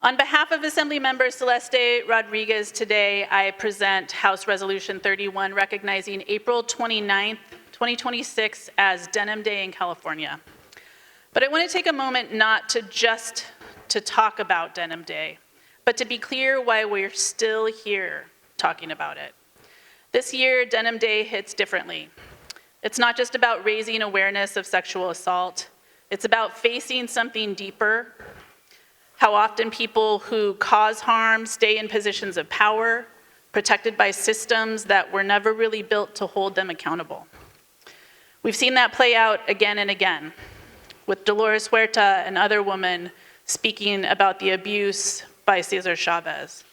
On behalf of Assembly Member Celeste Rodriguez, today I present House Resolution 31 recognizing April 29th, 2026 as Denim Day in California. But I want to take a moment not to just to talk about Denim Day, but to be clear why we're still here talking about it. This year, Denim Day hits differently. It's not just about raising awareness of sexual assault. It's about facing something deeper. How often people who cause harm stay in positions of power, protected by systems that were never really built to hold them accountable. We've seen that play out again and again, with Dolores Huerta and other women speaking about the abuse by Cesar Chavez,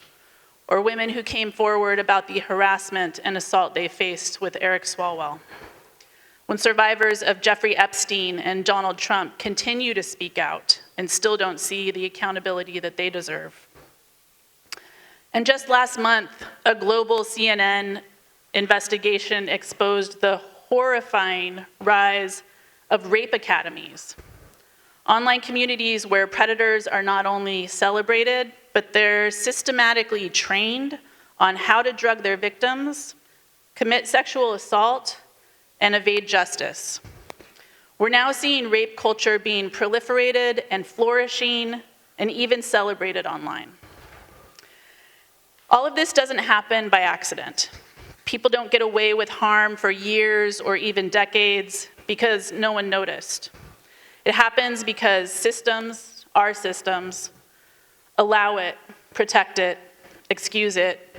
or women who came forward about the harassment and assault they faced with Eric Swalwell. When survivors of Jeffrey Epstein and Donald Trump continue to speak out and still don't see the accountability that they deserve. And just last month, a global CNN investigation exposed the horrifying rise of rape academies, online communities where predators are not only celebrated, but they're systematically trained on how to drug their victims, commit sexual assault, and evade justice. We're now seeing rape culture being proliferated and flourishing and even celebrated online. All of this doesn't happen by accident. People don't get away with harm for years or even decades because no one noticed. It happens because systems, our systems, allow it, protect it, excuse it,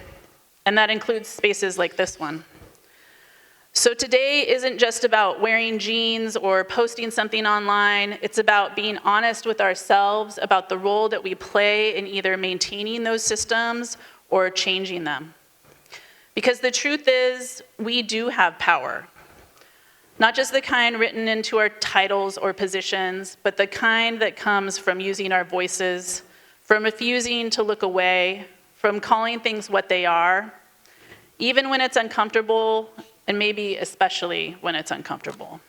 and that includes spaces like this one. So today isn't just about wearing jeans or posting something online. It's about being honest with ourselves about the role that we play in either maintaining those systems or changing them. Because the truth is, we do have power. Not just the kind written into our titles or positions, but the kind that comes from using our voices, from refusing to look away, from calling things what they are, even when it's uncomfortable, and maybe especially when it's uncomfortable.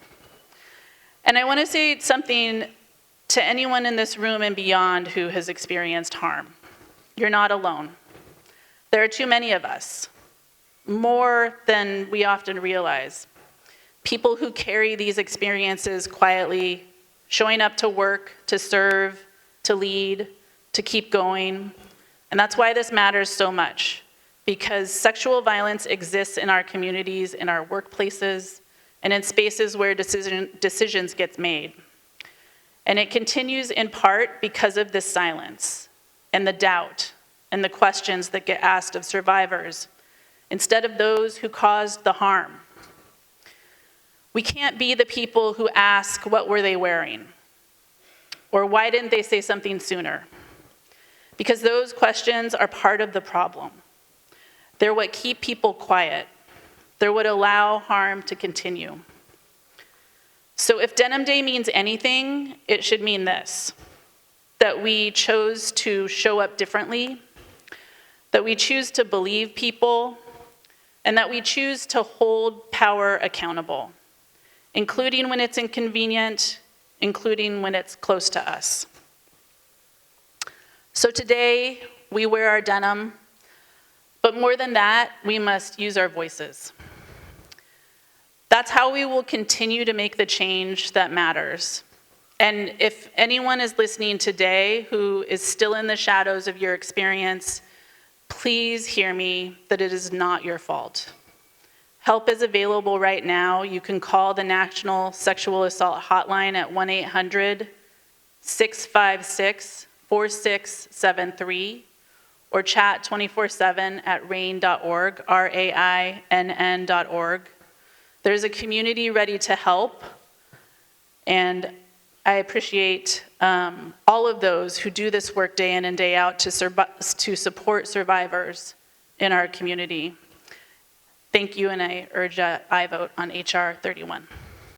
And I want to say something to anyone in this room and beyond who has experienced harm. You're not alone. There are too many of us, more than we often realize. People who carry these experiences quietly, showing up to work, to serve, to lead, to keep going. And that's why this matters so much. Because sexual violence exists in our communities, in our workplaces, and in spaces where decisions get made. And it continues in part because of this silence, and the doubt, and the questions that get asked of survivors, instead of those who caused the harm. We can't be the people who ask, what were they wearing? Or why didn't they say something sooner? Because those questions are part of the problem. They're what keep people quiet. They're what allow harm to continue. So if Denim Day means anything, it should mean this: that we chose to show up differently, that we choose to believe people, and that we choose to hold power accountable, including when it's inconvenient, including when it's close to us. So today, we wear our denim. But more than that, we must use our voices. That's how we will continue to make the change that matters. And if anyone is listening today who is still in the shadows of your experience, please hear me that it is not your fault. Help is available right now. You can call the National Sexual Assault Hotline at 1-800-656-4673. Or chat 24/7 at rain.org, RAINN.org. There's a community ready to help, and I appreciate all of those who do this work day in and day out to support survivors in our community. Thank you, and I urge a aye vote on HR 31.